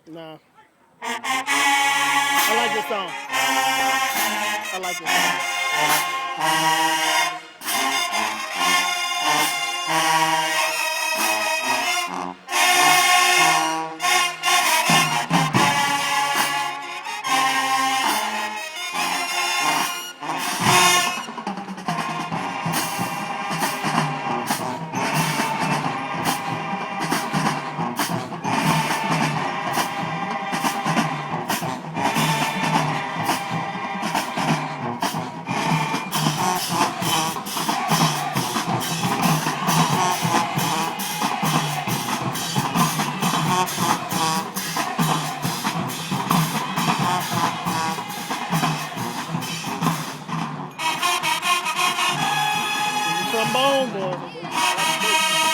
Nah. I like this song. I like this song. Trombone boy.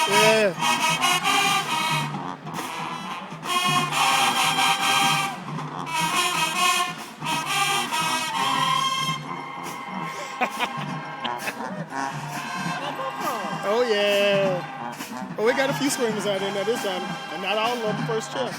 Yeah. Oh yeah. Oh, we got a few screamers out there now this time, and not all of them first chair.